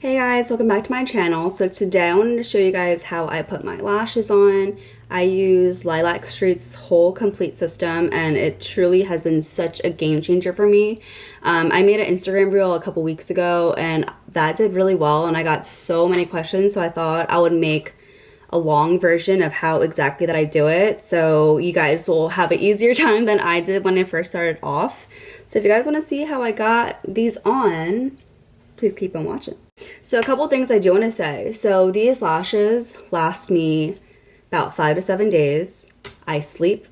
Hey guys, welcome back to my channel. So today I wanted to show you guys how I put my lashes on. I use Lilac Street's whole complete system and it truly has been such a game changer for me. I made an Instagram reel a couple weeks ago and that did really well and I got so many questions, so I thought I would make a long version of how exactly that I do it so you guys will have an easier time than I did when I first started off. So if you guys want to see how I got these on, please keep on watching. So a couple things I do want to say. So these lashes last me about 5 to 7 days. I sleep,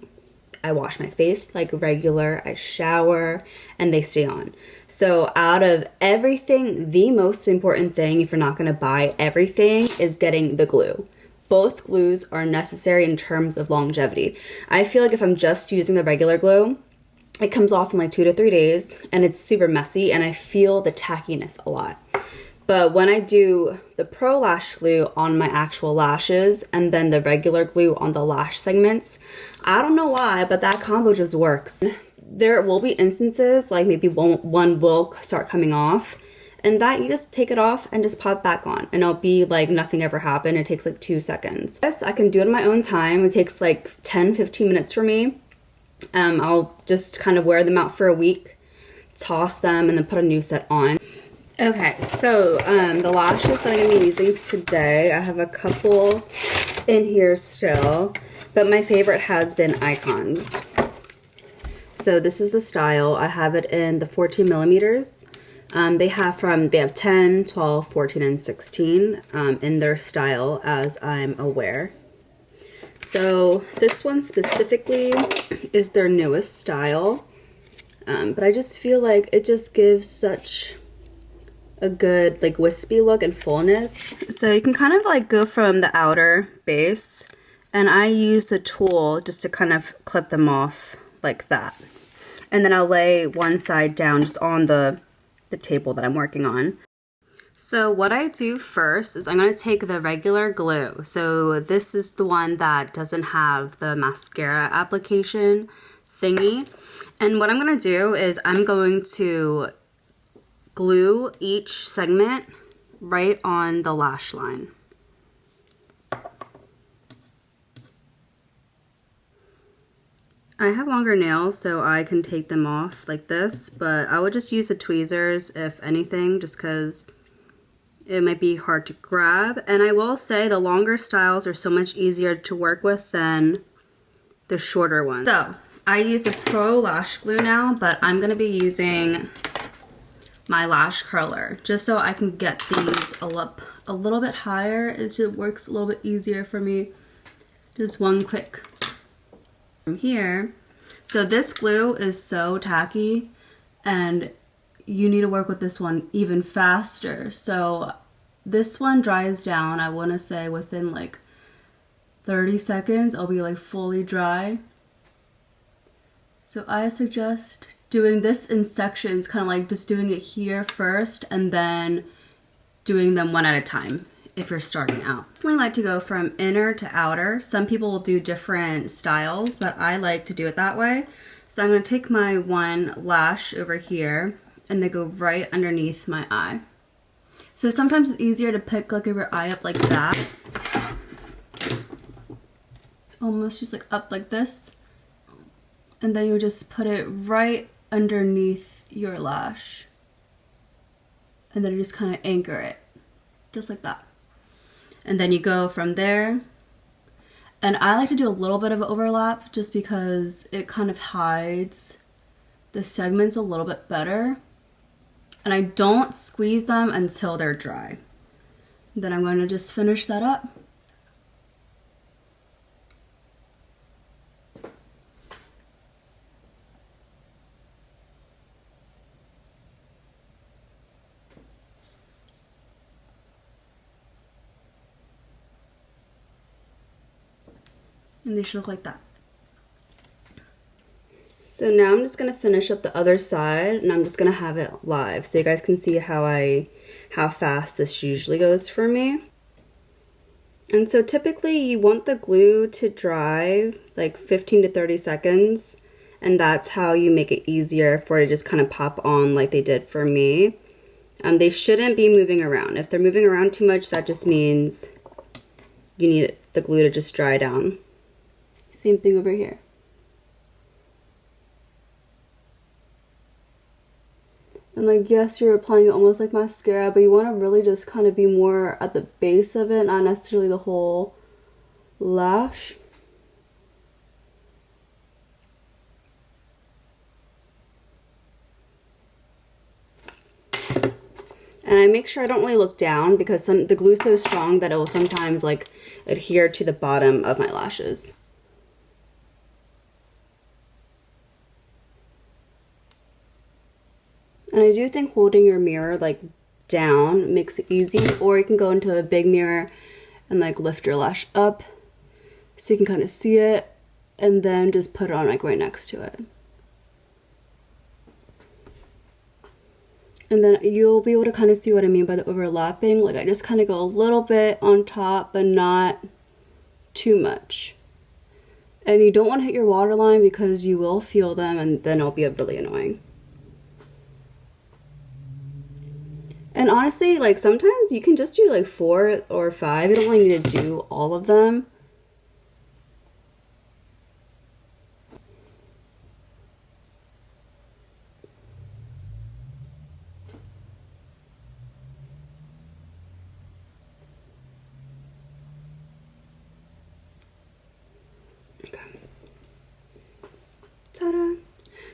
I wash my face like regular, I shower, and they stay on. So out of everything, the most important thing, if you're not going to buy everything, is getting the glue. Both glues are necessary in terms of longevity. I feel like if I'm just using the regular glue, it comes off in like 2 to 3 days and it's super messy and I feel the tackiness a lot. But when I do the Pro Lash glue on my actual lashes and then the regular glue on the lash segments, I don't know why, but that combo just works. There will be instances like maybe one will start coming off and that you just take it off and just pop back on and it'll be like nothing ever happened. It takes like 2 seconds. Yes, I can do it in my own time. It takes like 10-15 minutes for me. I'll just kind of wear them out for a week, toss them, and then put a new set on. Okay, so the lashes that I'm going to be using today, I have a couple in here still, but my favorite has been Icons. So this is the style. I have it in the 14 millimeters. They have 10, 12, 14, and 16 in their style as I'm aware. So this one specifically is their newest style, but I just feel like it just gives such a good like wispy look and fullness. So you can kind of like go from the outer base, and I use a tool just to kind of clip them off like that. And then I'll lay one side down just on the table that I'm working on. So what I do first is I'm going to take the regular glue. So this is the one that doesn't have the mascara application thingy. And what I'm going to do is I'm going to glue each segment right on the lash line. I have longer nails so I can take them off like this, but I would just use the tweezers if anything, just because it might be hard to grab. And I will say the longer styles are so much easier to work with than the shorter ones. So I use a Pro Lash glue now, but I'm going to be using my lash curler just so I can get these a little bit higher. It just works a little bit easier for me. Just one quick from here. So this glue is so tacky and you need to work with this one even faster. So this one dries down, I want to say within like 30 seconds, I'll be like fully dry. So I suggest doing this in sections, kind of like just doing it here first and then doing them one at a time if you're starting out. I personally like to go from inner to outer. Some people will do different styles, but I like to do it that way. So I'm going to take my one lash over here and they go right underneath my eye. So sometimes it's easier to pick like your eye up like that. Almost just like up like this. And then you just put it right underneath your lash. And then you just kind of anchor it. Just like that. And then you go from there. And I like to do a little bit of overlap just because it kind of hides the segments a little bit better. And I don't squeeze them until they're dry. Then I'm going to just finish that up. And they should look like that. So now I'm just going to finish up the other side and I'm just going to have it live so you guys can see how fast this usually goes for me. And so typically you want the glue to dry like 15 to 30 seconds and that's how you make it easier for it to just kind of pop on like they did for me. They shouldn't be moving around. If they're moving around too much, that just means you need the glue to just dry down. Same thing over here. And like, yes, you're applying it almost like mascara, but you want to really just kind of be more at the base of it, not necessarily the whole lash. And I make sure I don't really look down because the glue's so strong that it will sometimes like adhere to the bottom of my lashes. And I do think holding your mirror like down makes it easy, or you can go into a big mirror and like lift your lash up so you can kind of see it, and then just put it on like right next to it. And then you'll be able to kind of see what I mean by the overlapping. Like I just kind of go a little bit on top, but not too much. And you don't want to hit your waterline because you will feel them and then it'll be really annoying. And honestly, like sometimes you can just do like 4 or 5. You don't really need to do all of them. Ta-da!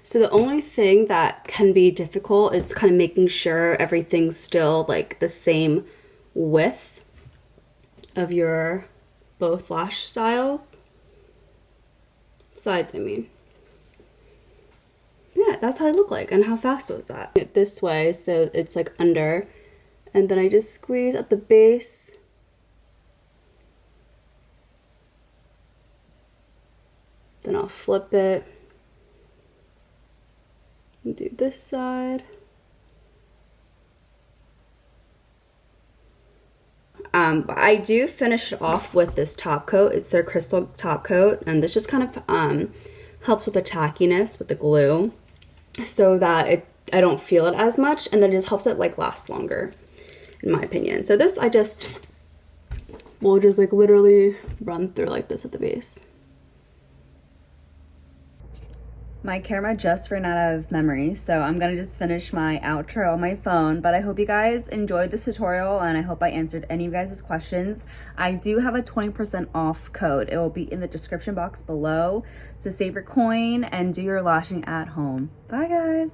So the only thing that can be difficult is kind of making sure everything's still like the same width of your both lash styles. Sides, I mean. Yeah, that's how I look like. And how fast was that? This way, so it's like under. And then I just squeeze at the base. Then I'll flip it. And do this side. I do finish it off with this top coat. It's their crystal top coat, and this just kind of helps with the tackiness with the glue, so that I don't feel it as much, and then it just helps it like last longer, in my opinion. So this I just will just like literally run through like this at the base. My camera just ran out of memory, so I'm gonna just finish my outro on my phone, but I hope you guys enjoyed this tutorial and I hope I answered any of you guys' questions. I do have a 20% off code. It will be in the description box below, so save your coin and do your lashing at home. Bye guys!